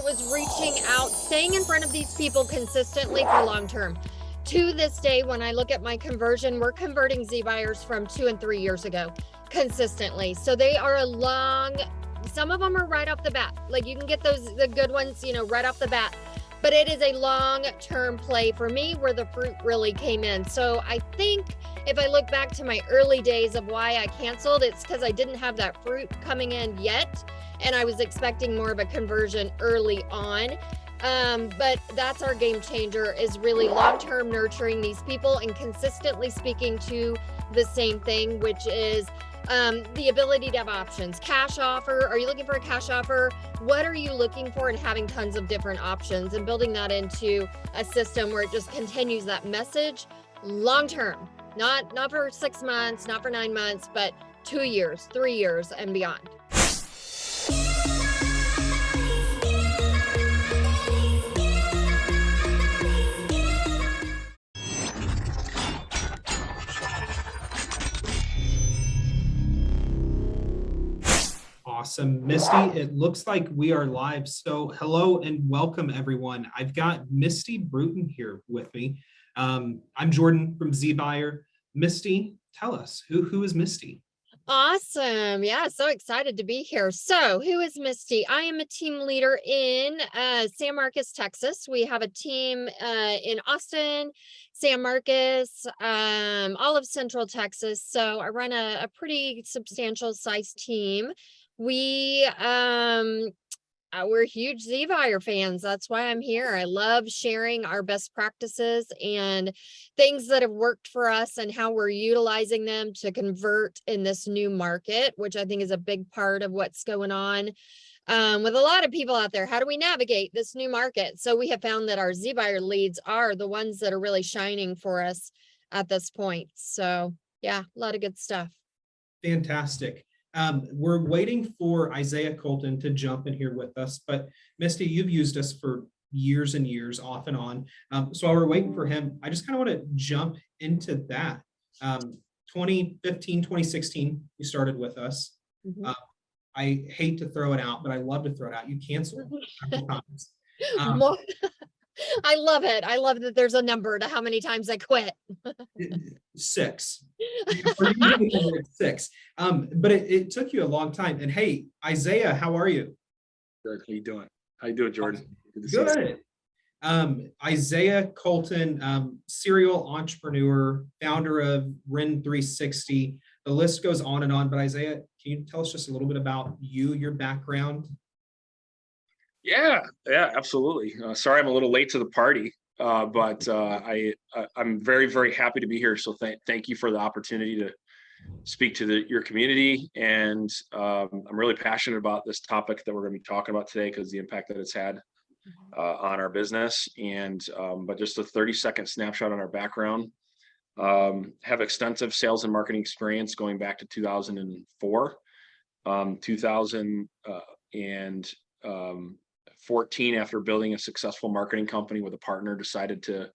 was reaching out, staying in front of these people consistently for long term. To this day, when I look at my conversion, we're converting zBuyers from 2 and 3 years ago consistently. So they are a long, some of them are right off the bat. Like you can get those, the good ones, right off the bat. But it is a long-term play for me where the fruit really came in. So I think if I look back to my early days of why I canceled, it's because I didn't have that fruit coming in yet. And I was expecting more of a conversion early on. But that's our game changer, is really long-term nurturing these people and consistently speaking to the same thing, which is the ability to have options. Cash offer, are you looking for a cash offer? What are you looking for? And having tons of different options and building that into a system where it just continues that message long-term, not for 6 months, not for 9 months, but 2 years, 3 years and beyond. Awesome. Misti, it looks like we are live. So hello and welcome, everyone. I've got Misti Bruton here with me. I'm Jordan from zBuyer. Misti, tell us, who is Misti? Awesome. Yeah, so excited to be here. So who is Misti? I am a team leader in San Marcos, Texas. We have a team in Austin, San Marcos, all of Central Texas. So I run a pretty substantial size team. We're huge zBuyer fans. That's why I'm here. I love sharing our best practices and things that have worked for us and how we're utilizing them to convert in this new market, which I think is a big part of what's going on with a lot of people out there. How do we navigate this new market? So we have found that our zBuyer leads are the ones that are really shining for us at this point. So yeah, a lot of good stuff. Fantastic. We're waiting for Isaiah Colton to jump in here with us, but Misti, you've used us for years and years off and on. So while we're waiting for him, I just kind of want to jump into that. 2015, 2016, you started with us. Mm-hmm. I hate to throw it out, but I love to throw it out. You canceled a couple times. I love it. I love that there's a number to how many times I quit. 6. 6. But it took you a long time. And hey, Isaiah, how are you? Good. How you doing? How you doing, Jordan? Good. Isaiah Colton, serial entrepreneur, founder of REN 360. The list goes on and on. But Isaiah, can you tell us just a little bit about you, your background? Yeah, absolutely. Sorry, I'm a little late to the party, but I'm very, very happy to be here. So thank you for the opportunity to speak to your community, and I'm really passionate about this topic that we're going to be talking about today because the impact that it's had on our business. And but just a 30-second snapshot on our background. Have extensive sales and marketing experience going back to 2004, 2014, after building a successful marketing company with a partner, decided to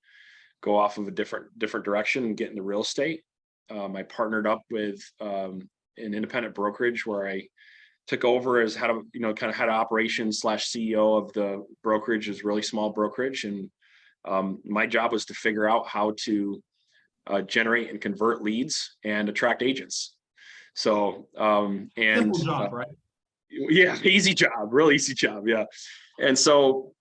go off of a different direction and get into real estate. I partnered up with an independent brokerage where I took over as head of operations / CEO of the brokerage. Is really small brokerage, and my job was to figure out how to generate and convert leads and attract agents. So Simple job, right? Yeah, easy job, real easy job. Yeah. And so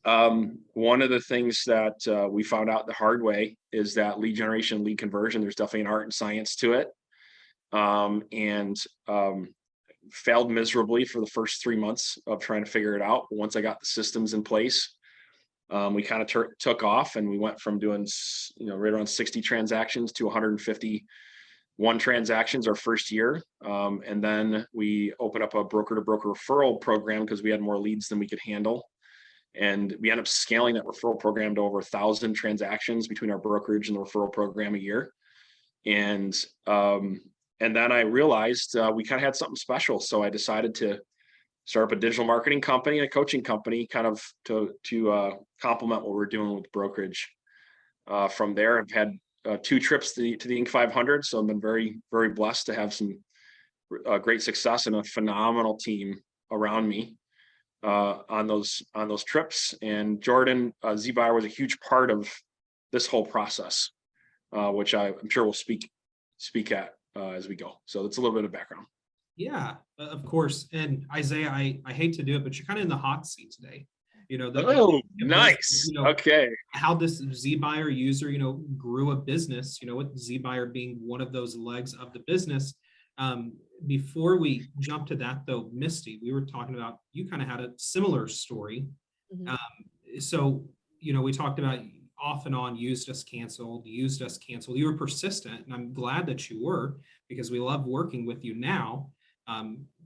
one of the things that we found out the hard way is that lead generation, lead conversion, there's definitely an art and science to it. And failed miserably for the first 3 months of trying to figure it out. But once I got the systems in place, we kind of took off, and we went from doing, right around 60 transactions to 151 transactions our first year. And then we opened up a broker-to-broker referral program because we had more leads than we could handle. And we ended up scaling that referral program to over 1,000 transactions between our brokerage and the referral program a year. And then I realized we kind of had something special. So I decided to start up a digital marketing company and a coaching company, kind of to complement what we're doing with brokerage. From there, I've had 2 trips to the Inc. 500. So I've been very, very blessed to have some great success and a phenomenal team around me. on those trips. And Jordan, zBuyer was a huge part of this whole process, which I'm sure we'll speak at as we go. So that's a little bit of background. Yeah, of course. And Isaiah, I hate to do it, but you're kind of in the hot seat today. Nice. Okay. How this zBuyer user, grew a business, with zBuyer being one of those legs of the business. Before we jump to that though, Misti, we were talking about, you kind of had a similar story. So, we talked about off and on, used us, canceled. You were persistent, and I'm glad that you were, because we love working with you now.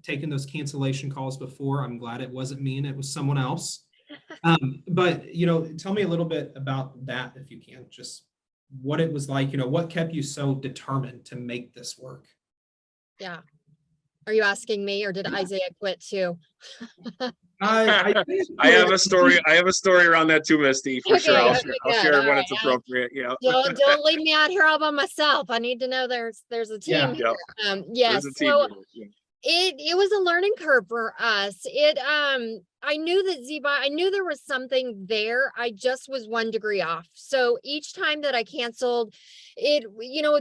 Taking those cancellation calls before, I'm glad it wasn't me and it was someone else. But, tell me a little bit about that, if you can, just what it was like, what kept you so determined to make this work? Yeah. Are you asking me, or did Isaiah quit too? I have a story. I have a story around that too, Misti. For sure. I'll share when it's appropriate. Yeah. Don't leave me out here all by myself. I need to know there's a team here. Yes. So it was a learning curve for us. I knew that zBuyer, I knew there was something there. I just was 1 degree off. So each time that I canceled it,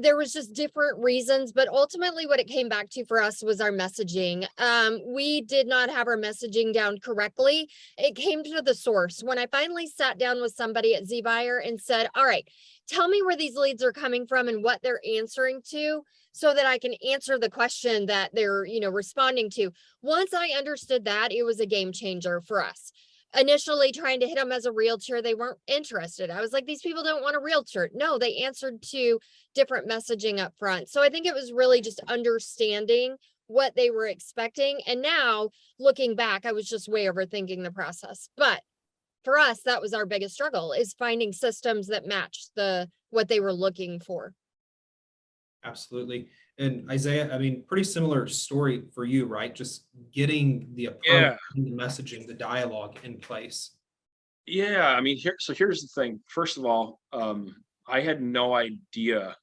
there was just different reasons, but ultimately what it came back to for us was our messaging. We did not have our messaging down correctly. It came to the source. When I finally sat down with somebody at zBuyer and said, all right, tell me where these leads are coming from and what they're answering to, so that I can answer the question that they're, responding to. Once I understood that, it was a game changer for us. Initially trying to hit them as a realtor, they weren't interested. I was like, these people don't want a realtor. No, they answered to different messaging up front. So I think it was really just understanding what they were expecting. And now looking back, I was just way overthinking the process. But for us, that was our biggest struggle, is finding systems that matched what they were looking for. Absolutely. And Isaiah, pretty similar story for you, right? Just getting the approach, the messaging, the dialogue in place. Yeah. Here's the thing. First of all, I had no idea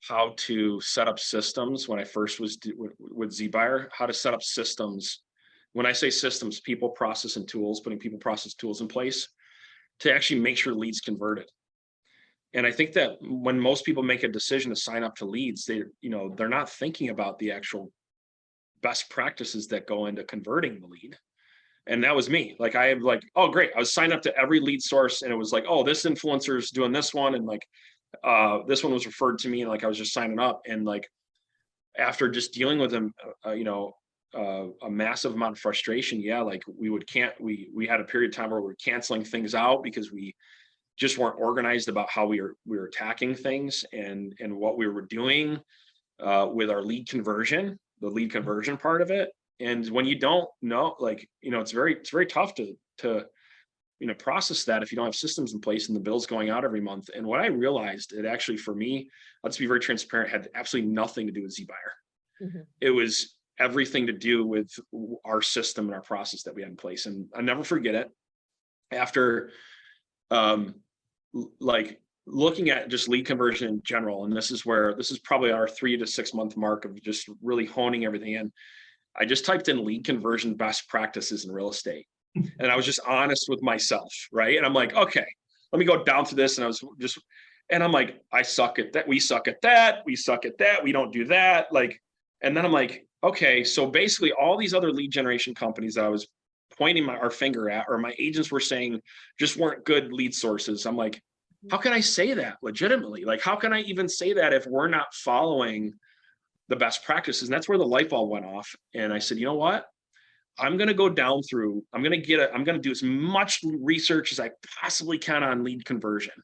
how to set up systems when I first was with zBuyer, how to set up systems. When I say systems, people, process, and tools, putting people, process, tools in place to actually make sure leads converted. And I think that when most people make a decision to sign up to leads, they're not thinking about the actual best practices that go into converting the lead. And that was me. Like, oh, great. I was signed up to every lead source, and it was like, oh, this influencer is doing this one. And this one was referred to me, and I was just signing up. And after just dealing with them, a massive amount of frustration. Yeah. We had a period of time where we were canceling things out because we just weren't organized about how we were attacking things and what we were doing with our lead conversion, the lead conversion part of it. And when you don't know, it's very tough to process that if you don't have systems in place and the bill's going out every month. And what I realized, it actually, for me, let's be very transparent, had absolutely nothing to do with zBuyer. Mm-hmm. It was everything to do with our system and our process that we had in place. And I'll never forget it. After looking at just lead conversion in general, and this is probably our 3 to 6 month mark of just really honing everything in. I just typed in lead conversion best practices in real estate. And I was just honest with myself, right? And I'm like, okay, let me go down through this. And I'm like, I suck at that. We suck at that. We suck at that. We don't do that. And then I'm like, okay, so basically all these other lead generation companies that I was pointing our finger at, or my agents were saying just weren't good lead sources. I'm like, how can I say that legitimately? How can I even say that if we're not following the best practices? And that's where the light bulb went off. And I said, you know what? I'm going to go down through, I'm going to do as much research as I possibly can on lead conversion.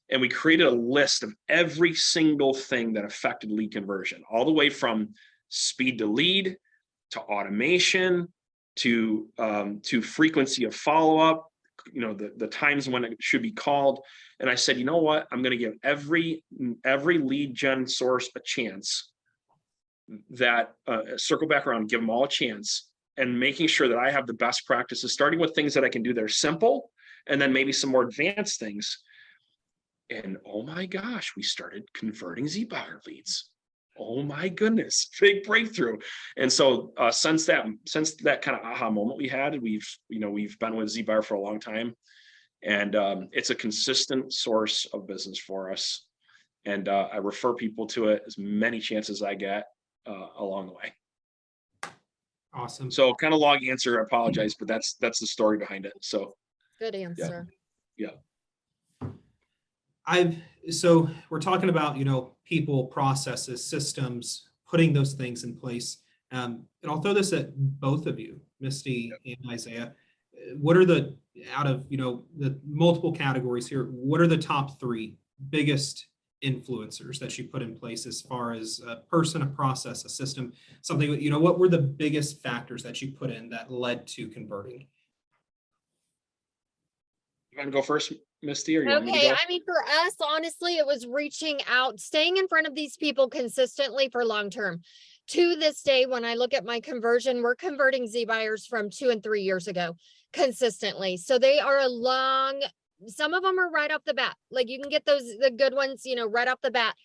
And we created a list of every single thing that affected lead conversion, all the way from speed to lead, to automation, to frequency of follow-up, the times when it should be called. And I said, you know what? I'm going to give every lead gen source a chance, that circle back around, give them all a chance, and making sure that I have the best practices, starting with things that I can do that are simple, and then maybe some more advanced things. And oh my gosh, we started converting zBuyer leads. oh my goodness, big breakthrough. And so since that kind of aha moment we had, we've been with zBuyer for a long time. And it's a consistent source of business for us. And I refer people to it as many chances I get along the way. Awesome. So kind of long answer, I apologize, but that's the story behind it. So Good answer. yeah. So we're talking about, people, processes, systems, putting those things in place. And I'll throw this at both of you, Misti and Isaiah. What are out of, the multiple categories here, what are the top 3 biggest influencers that you put in place as far as a person, a process, a system, something, what were the biggest factors that you put in that led to converting? You want to go first, Misti, or you want me to Okay, go? I mean, for us, honestly, it was reaching out, staying in front of these people consistently for long term. To this day, when I look at my conversion, we're converting zBuyers from 2 and 3 years ago consistently. So they are some of them are right off the bat. Like you can get the good ones, right off the bat.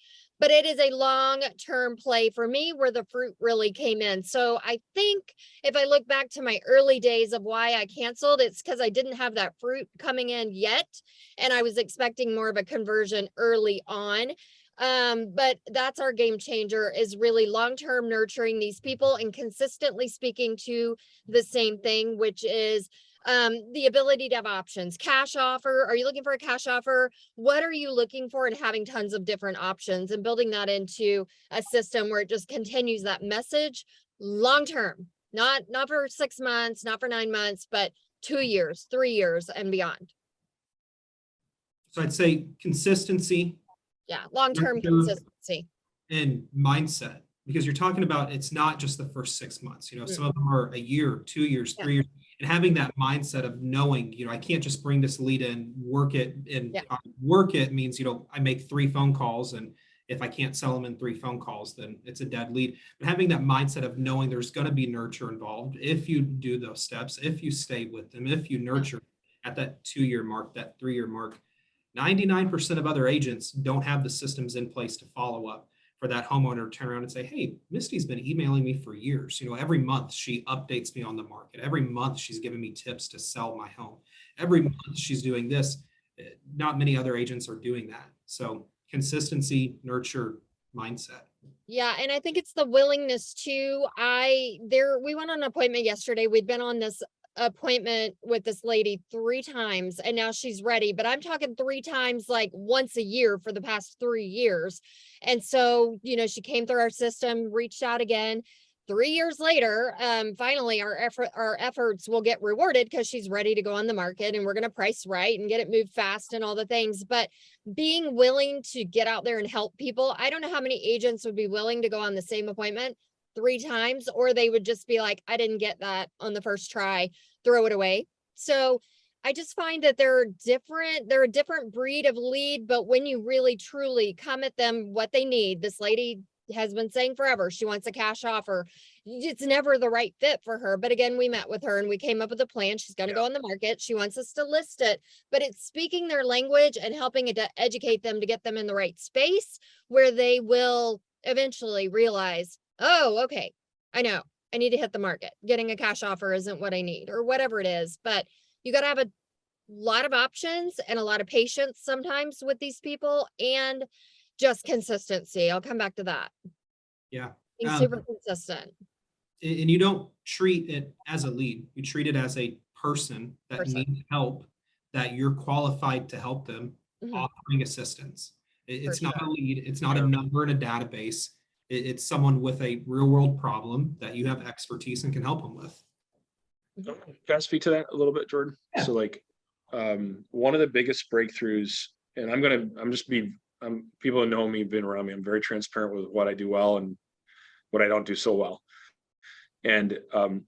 But it is a long-term play for me where the fruit really came in. So I think if I look back to my early days of why I canceled, it's because I didn't have that fruit coming in yet. And I was expecting more of a conversion early on. But that's our game changer, is really long-term nurturing these people and consistently speaking to the same thing, which is the ability to have options. Cash offer. Are you looking for a cash offer? What are you looking for? And having tons of different options and building that into a system where it just continues that message long-term, not for 6 months, not for 9 months, but 2 years, 3 years and beyond. So I'd say consistency. Yeah. Long-term consistency. And mindset, because you're talking about, it's not just the first 6 months, some of them are a year, 2 years, 3 years. And having that mindset of knowing, I can't just bring this lead in, work it, and work it means, I make 3 phone calls, and if I can't sell them in 3 phone calls, then it's a dead lead. But having that mindset of knowing there's going to be nurture involved, if you do those steps, if you stay with them, if you nurture at that 2-year mark, that 3-year mark, 99% of other agents don't have the systems in place to follow up for that homeowner to turn around and say, hey, Misti's been emailing me for years. Every month she updates me on the market. Every month she's giving me tips to sell my home. Every month she's doing this. Not many other agents are doing that. So consistency, nurture, mindset. Yeah. And I think it's the willingness to, we went on an appointment yesterday. We'd been on this appointment with this lady 3 times and now she's ready, but I'm talking 3 times, like once a year for the past 3 years. And so, she came through our system, reached out again 3 years later. Finally our efforts will get rewarded because she's ready to go on the market, and we're going to price right and get it moved fast and all the things. But being willing to get out there and help people, I don't know how many agents would be willing to go on the same appointment 3 times, or they would just be like, I didn't get that on the first try, throw it away. So I just find that they're a different breed of lead, but when you really truly come at them what they need, this lady has been saying forever, she wants a cash offer. It's never the right fit for her. But again, we met with her and we came up with a plan. She's going to go on the market. She wants us to list it, but it's speaking their language and helping to educate them to get them in the right space where they will eventually realize, oh, okay, I know I need to hit the market. Getting a cash offer isn't what I need, or whatever it is. But you got to have a lot of options and a lot of patience sometimes with these people, and just consistency. I'll come back to that. Yeah. Being super consistent. And you don't treat it as a lead. You treat it as a person that needs help, that you're qualified to help them, offering assistance. It's not a lead. It's not a number in a database. It's someone with a real world problem that you have expertise and can help them with. Can I speak to that a little bit, Jordan? Yeah. So one of the biggest breakthroughs, and people who know me, been around me, I'm very transparent with what I do well and what I don't do so well. And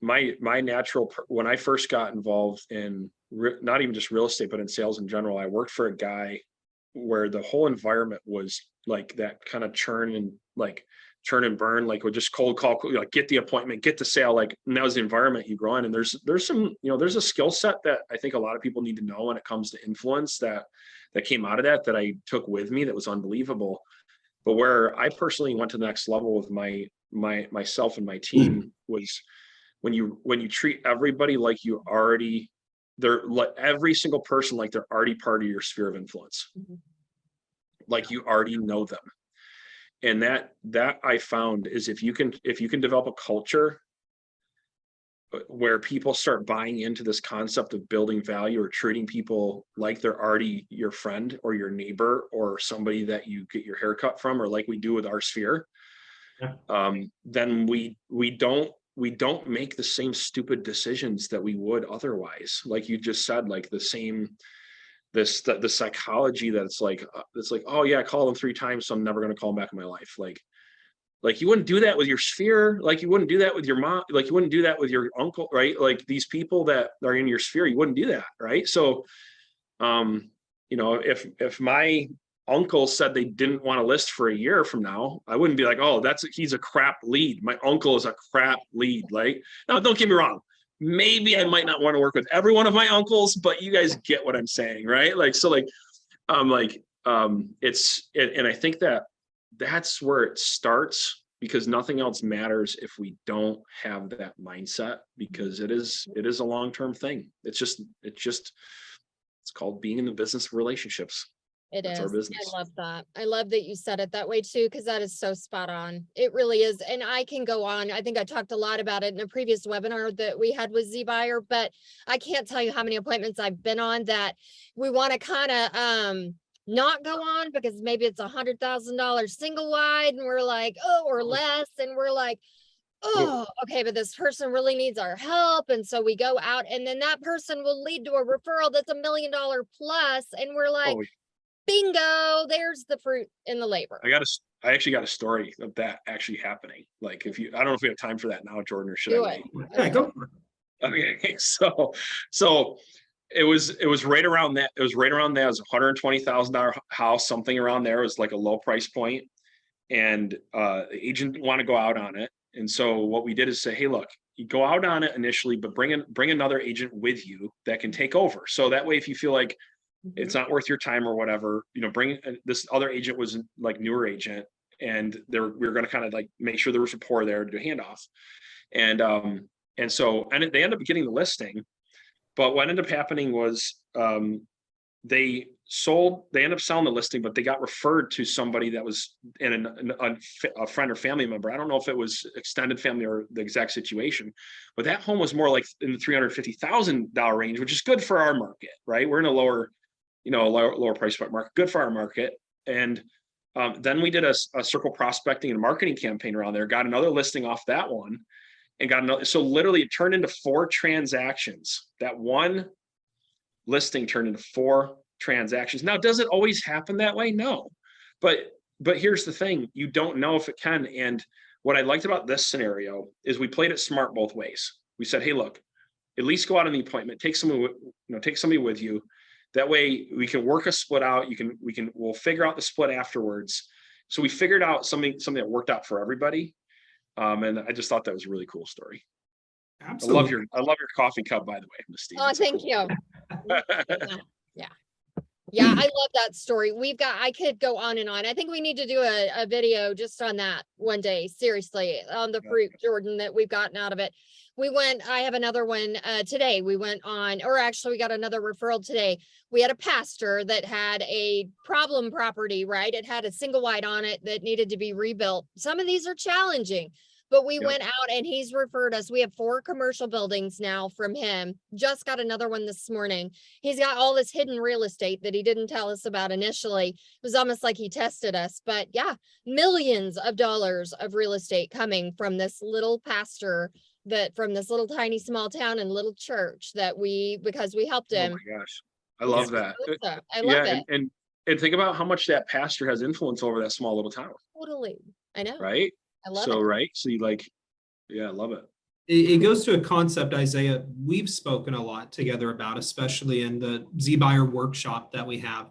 my natural, when I first got involved in not even just real estate, but in sales in general, I worked for a guy where the whole environment was like that kind of churn and burn, like would just cold call, like get the appointment, get the sale, and that was the environment you grow in. And there's some, there's a skill set that I think a lot of people need to know when it comes to influence that came out of that I took with me that was unbelievable. But where I personally went to the next level with myself and my team was when you treat everybody like you already, they're like every single person like they're already part of your sphere of influence, like you already know them. And that I found is if you can develop a culture where people start buying into this concept of building value or treating people like they're already your friend or your neighbor or somebody that you get your haircut from, or like we do with our sphere, then we don't make the same stupid decisions that we would otherwise. Like you just said, like the psychology that it's like, oh yeah, I called them 3 times, so I'm never going to call them back in my life. Like you wouldn't do that with your sphere. Like you wouldn't do that with your mom. Like you wouldn't do that with your uncle, right? Like these people that are in your sphere, you wouldn't do that, right? So, if my uncle said they didn't want to list for a year from now, I wouldn't be like, oh, he's a crap lead. My uncle is a crap lead. Like, no, don't get me wrong. Maybe I might not want to work with every one of my uncles, but you guys get what I'm saying, right? Like, so like, and I think that's where it starts, because nothing else matters if we don't have that mindset, because it is a long-term thing. It's called being in the business of relationships. That's our business. I love that. I love that you said it that way too, because that is so spot on. It really is. And I can go on. I think I talked a lot about it in a previous webinar that we had with zBuyer, but I can't tell you how many appointments I've been on that we want to kind of not go on because maybe it's $100,000 single wide and we're like, oh, or less. And we're like, oh, okay, but this person really needs our help. And so we go out, and then that person will lead to a referral that's $1 million plus. And we're like, bingo, there's the fruit in the labor. I actually got a story of that actually happening. Like I don't know if we have time for that now, Jordan, or should Do I it. wait? Yeah, go for it. Okay, so it was right around that. It was right around that. It was a $120,000 house, something around there. It was like a low price point, and the agent didn't want to go out on it. And so what we did is say, hey, look, you go out on it initially, but bring another agent with you that can take over. So that way, if you feel like it's not worth your time or whatever, bring this other agent was like newer agent, and we were going to kind of like make sure there was rapport there to do handoff. And they ended up getting the listing. But what ended up happening was they ended up selling the listing, but they got referred to somebody that was in a friend or family member. I don't know if it was extended family or the exact situation, but that home was more like in the $350,000 range, which is good for our market, right? We're in a lower price point market, good for our market. And then we did a circle prospecting and marketing campaign around there, got another listing off that one, and got another. So literally it turned into 4 transactions. That one listing turned into 4 transactions. Now, does it always happen that way? No, but here's the thing. You don't know if it can. And what I liked about this scenario is we played it smart both ways. We said, hey, look, at least go out on the appointment, take somebody with you. That way we can work a split out. We'll figure out the split afterwards. So we figured out something that worked out for everybody. And I just thought that was a really cool story. Absolutely. I love your coffee cup, by the way, Misti. Oh, thank you. Yeah, I love that story. I could go on and on. I think we need to do a video just on that one day, seriously, on the fruit, Jordan, that we've gotten out of it. I have another one today. We got another referral today. We had a pastor that had a problem property, right? It had a single wide on it that needed to be rebuilt. Some of these are challenging. But we went out and he's referred us. We have 4 commercial buildings now from him. Just got another one this morning. He's got all this hidden real estate that he didn't tell us about initially. It was almost like he tested us. But yeah, millions of dollars of real estate coming from this little pastor, from this little tiny small town and little church because we helped him. Oh my gosh. I love that. I love it. And think about how much that pastor has influence over that small little town. Totally. I know. Right? I love it. Right. So I love it. It goes to a concept, Isaiah, we've spoken a lot together about, especially in the zBuyer workshop that we have.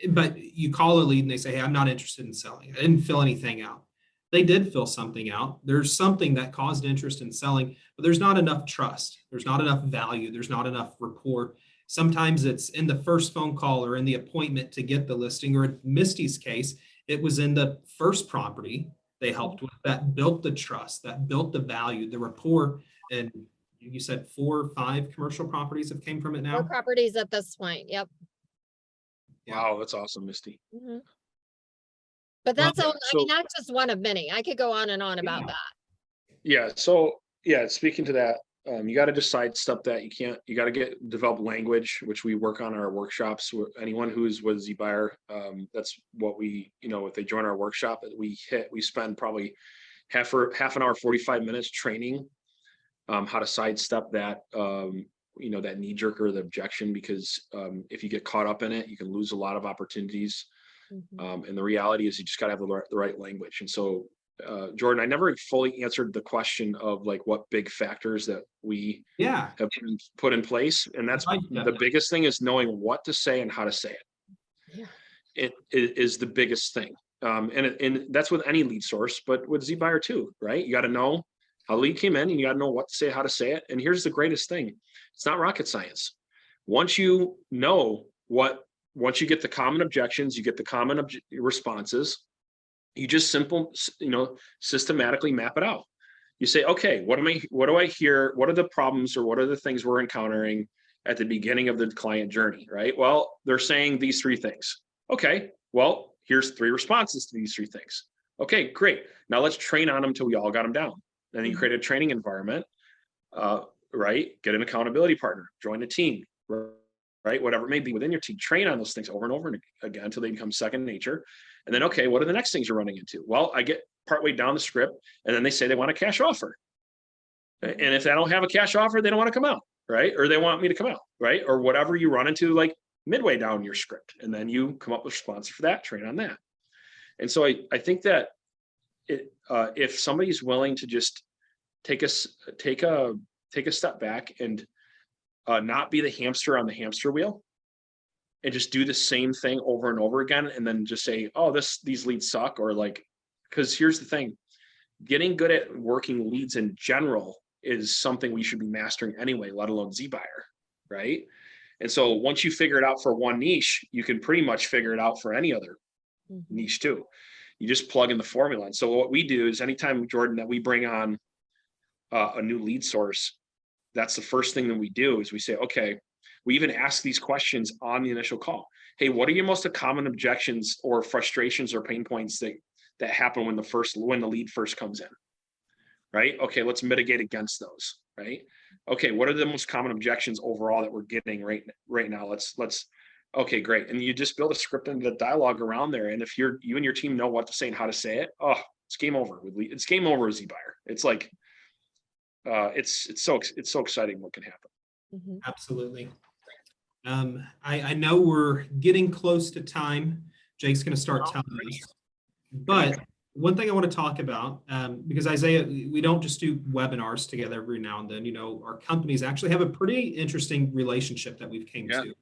But you call a lead and they say, hey, I'm not interested in selling. I didn't fill anything out. They did fill something out. There's something that caused interest in selling, but there's not enough trust. There's not enough value. There's not enough rapport. Sometimes it's in the first phone call or in the appointment to get the listing, or in Misti's case, It was in the first property they helped with that built the trust, that built the value, the rapport. And you said 4 or 5 commercial properties have came from it Four now. properties at this point. Yep. Yeah. Wow, that's awesome, Misty. Mhm. But Well, that's all, I so- mean, that's just one of many. I could go on and on about Yeah. that. Yeah, so yeah, speaking to that, you got to just sidestep that. You got to develop language, which we work on in our workshops. Anyone who's with zBuyer, that's what we, if they join our workshop, we spend probably half an hour, 45 minutes training how to sidestep that, that knee jerk or the objection, because if you get caught up in it, you can lose a lot of opportunities. Mhm. And the reality is you just got to have the right language. And so, Jordan, I never fully answered the question of like what big factors that we Yeah. have put in place. And that's the biggest thing, is knowing what to say and how to say it. Yeah. It is the biggest thing. And that's with any lead source, but with zBuyer too, right? You got to know how lead came in, and you got to know what to say, how to say it. And here's the greatest thing. It's not rocket science. Once you get the common objections, you get the common responses, you just systematically map it out. You say, okay, what do I hear? What are the problems, or what are the things we're encountering at the beginning of the client journey, right? Well, they're saying these 3 things. Okay, well, here's 3 responses to these 3 things. Okay, great. Now let's train on them till we all got them down. And then you create a training environment, right? Get an accountability partner, join a team, right? Whatever it may be within your team, train on those things over and over again until they become second nature. And then, okay, what are the next things you're running into? Well, I get partway down the script, and then they say they want a cash offer. And if they don't have a cash offer, they don't want to come out, right? Or they want me to come out, right? Or whatever you run into like midway down your script. And then you come up with a response for that, train on that. And so I think that if somebody's willing to just take a step back and not be the hamster on the hamster wheel, and just do the same thing over and over again, and then just say, oh, these leads suck, or like, because here's the thing, getting good at working leads in general is something we should be mastering anyway, let alone zBuyer, right? And so once you figure it out for one niche, you can pretty much figure it out for any other niche too. You just plug in the formula. And so what we do is, anytime, Jordan, that we bring on a new lead source, that's the first thing that we do, is we say, okay, we even ask these questions on the initial call. Hey, what are your most common objections or frustrations or pain points that happen when the lead first comes in, right? Okay, let's mitigate against those, right? Okay, what are the most common objections overall that we're getting right now? Okay, great. And you just build a script into the dialogue around there. And if you and your team know what to say and how to say it, it's game over with lead. It's game over with zBuyer. It's like, it's so exciting what can happen. Absolutely. I know we're getting close to time. Jake's going to start telling us. But one thing I want to talk about, because Isaiah, we don't just do webinars together every now and then. Our companies actually have a pretty interesting relationship that we've came to.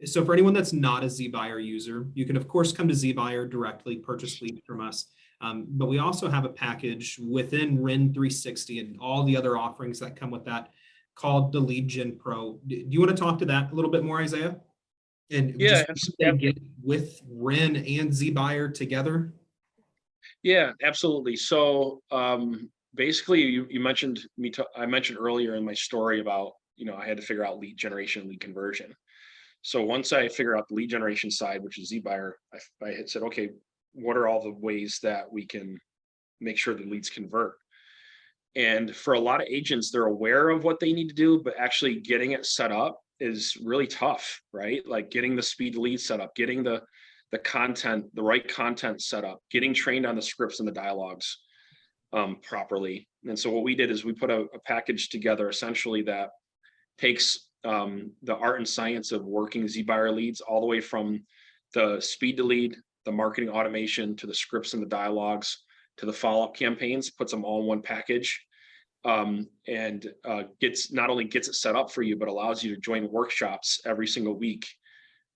So for anyone that's not a zBuyer user, you can of course come to zBuyer directly, purchase leads from us. But we also have a package within REN 360 and all the other offerings that come with that, called the Lead Gen Pro. Do you want to talk to that a little bit more, Isaiah? And Yeah, just get with REN and zBuyer together? Yeah, absolutely. So basically, you mentioned I mentioned earlier in my story about, I had to figure out lead generation, lead conversion. So once I figure out the lead generation side, which is zBuyer, I had said, okay, what are all the ways that we can make sure the leads convert? And for a lot of agents, they're aware of what they need to do, but actually getting it set up is really tough, right? Like getting the speed lead set up, getting the content, the right content set up, getting trained on the scripts and the dialogues properly. And so what we did is we put a package together essentially that takes the art and science of working zBuyer leads, all the way from the speed to lead, the marketing automation, to the scripts and the dialogues, to the follow-up campaigns, puts them all in one package, and not only gets it set up for you, but allows you to join workshops every single week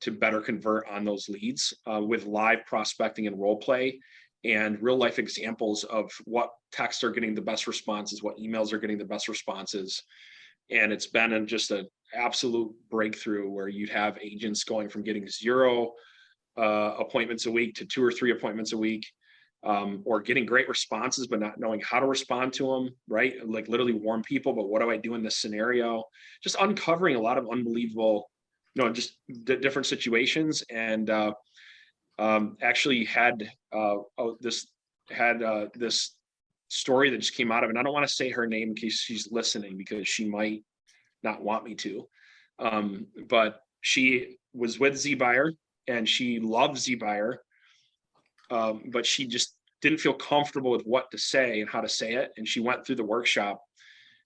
to better convert on those leads with live prospecting and role play, and real life examples of what texts are getting the best responses, what emails are getting the best responses. And it's been just an absolute breakthrough, where you'd have agents going from getting 0 appointments a week to 2 or 3 appointments a week, or getting great responses, but not knowing how to respond to them, right? Like literally warn people, but what do I do in this scenario? Just uncovering a lot of unbelievable, just different situations. And actually had this story that just came out of it. And I don't want to say her name in case she's listening, because she might not want me to. But she was with zBuyer and she loved zBuyer. But she just didn't feel comfortable with what to say and how to say it. And she went through the workshop.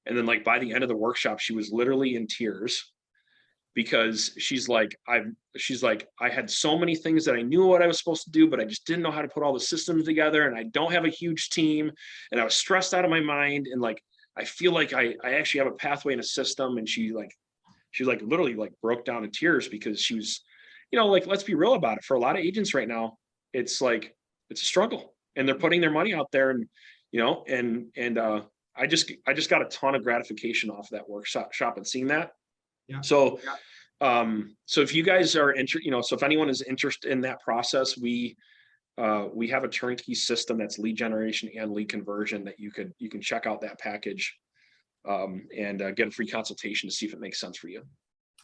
And then like by the end of the workshop, she was literally in tears, because she's like, I had so many things that I knew what I was supposed to do, but I just didn't know how to put all the systems together. And I don't have a huge team, and I was stressed out of my mind. And like, I feel like I actually have a pathway in a system. And she literally like broke down in tears, because she was, like, let's be real about it. For a lot of agents right now, it's like, it's a struggle, and they're putting their money out there, and, I just got a ton of gratification off that workshop and seeing that. Yeah. So, so if you guys are interested, so if anyone is interested in that process, we have a turnkey system that's lead generation and lead conversion that you can check out that package, and get a free consultation to see if it makes sense for you.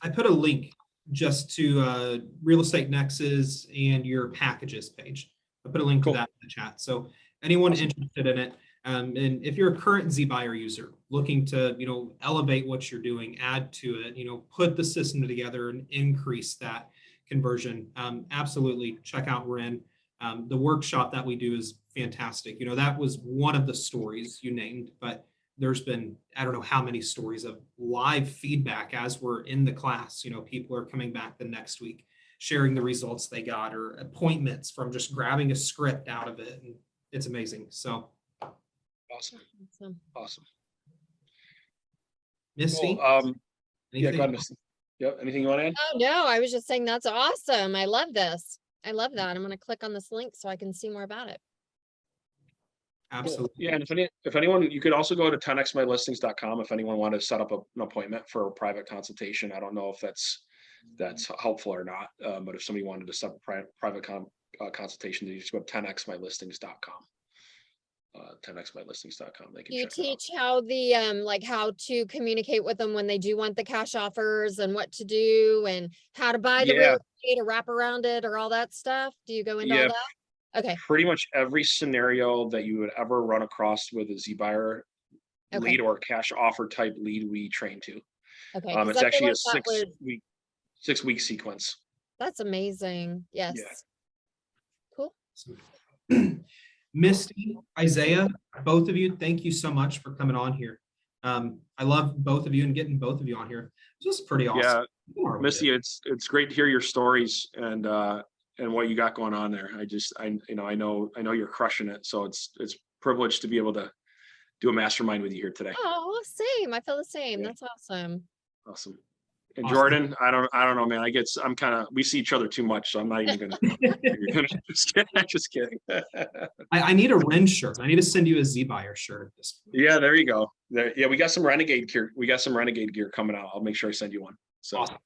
I put a link just to Real Estate Nexus and your packages page. I put a link to that in the chat. So anyone interested in it, and if you're a current zBuyer user looking to, elevate what you're doing, add to it, put the system together and increase that conversion, absolutely check out REN. The workshop that we do is fantastic. That was one of the stories you named, but there's been, I don't know how many stories of live feedback as we're in the class. People are coming back the next week, sharing the results they got, or appointments from just grabbing a script out of it. And it's amazing. So Awesome. Misty? Cool. Yeah, go ahead, Misty. Yep. Anything you want to add? Oh, no, I was just saying that's awesome. I love this. I love that. I'm going to click on this link so I can see more about it. Absolutely. Yeah, and if anyone, you could also go to 10xmylistings.com if anyone wanted to set up an appointment for a private consultation. I don't know if that's helpful or not, but if somebody wanted to set up a private consultation, you just go to 10xmylistings.com. 10xmylistings.com. They can You check it out. teach how the like how to communicate with them when they do want the cash offers, and what to do, and how to buy the real estate or wrap around it, or all that stuff. Do you go into all that? Okay. Pretty much every scenario that you would ever run across with a zBuyer lead or cash offer type lead, we train to. Okay. It's actually a 6-week sequence. That's amazing. Yes. Yeah. Cool. Misty, Isaiah, both of you, thank you so much for coming on here. I love both of you and getting both of you on here. This is pretty awesome. Yeah, Misty, it's great to hear your stories and what you got going on there. I know you're crushing it. So it's privileged to be able to do a mastermind with you here today. Oh, same. I feel the same. Yeah. That's awesome. Awesome. And Jordan, I don't know, man. we see each other too much, so I'm not even gonna. Just kidding. I need a REN shirt. I need to send you a zBuyer shirt. Yeah, there you go. Yeah, we got some Renegade gear. We got some Renegade gear coming out. I'll make sure I send you one. So, awesome.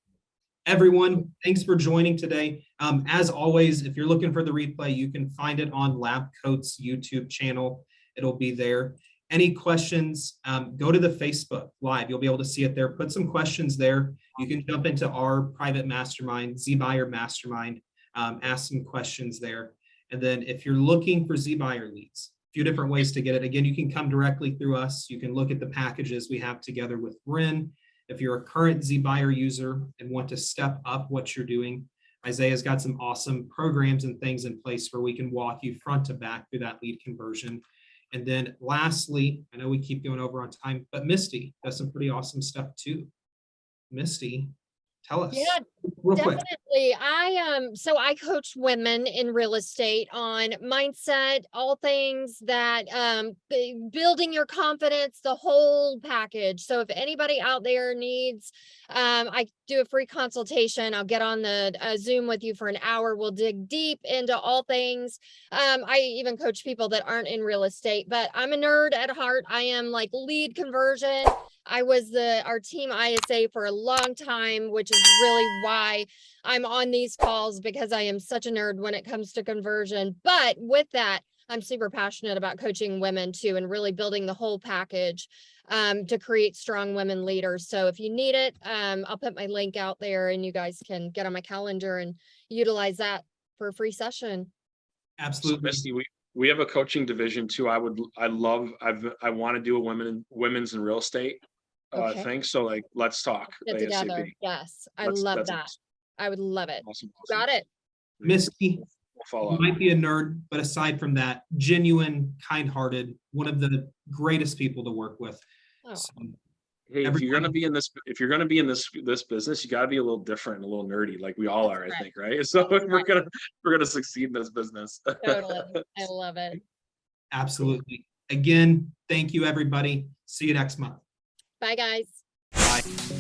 Everyone, thanks for joining today. As always, if you're looking for the replay, you can find it on LabCoat's YouTube channel. It'll be there. Any questions, go to the Facebook Live. You'll be able to see it there. Put some questions there. You can jump into our private mastermind, zBuyer Mastermind, ask some questions there. And then if you're looking for zBuyer leads, a few different ways to get it. Again, you can come directly through us. You can look at the packages we have together with REN. If you're a current zBuyer user and want to step up what you're doing, Isaiah's got some awesome programs and things in place where we can walk you front to back through that lead conversion. And then lastly, I know we keep going over on time, but Misty does some pretty awesome stuff too. Misty, tell us. Yeah, real definitely. quick. So I coach women in real estate on mindset, all things that building your confidence, the whole package. So if anybody out there needs, I do a free consultation. I'll get on the Zoom with you for an hour. We'll dig deep into all things. I even coach people that aren't in real estate, but I'm a nerd at heart. I am like lead conversion. I was our team ISA for a long time, which is really why I'm on these calls, because I am such a nerd when it comes to conversion. But with that, I'm super passionate about coaching women too, and really building the whole package to create strong women leaders. So if you need it, I'll put my link out there and you guys can get on my calendar and utilize that for a free session. So Absolutely. Misty, we have a coaching division too. I want to do a women's in real estate Okay. thing. So like, let's talk. Get together. ASAP. Yes, I That's love awesome. that. I would love it. Awesome. Got it. Misty, We'll follow you up. might be a nerd, but aside from that, genuine, kind-hearted, one of the greatest people to work with. Oh. So, Hey, if you're gonna everybody- be in this business, you gotta be a little different, a little nerdy, like we all That's are, I right. think, right? So That's if we're gonna succeed in this business. Totally. I love it. absolutely. Again, thank you, everybody. See you next month. Bye, guys. Bye.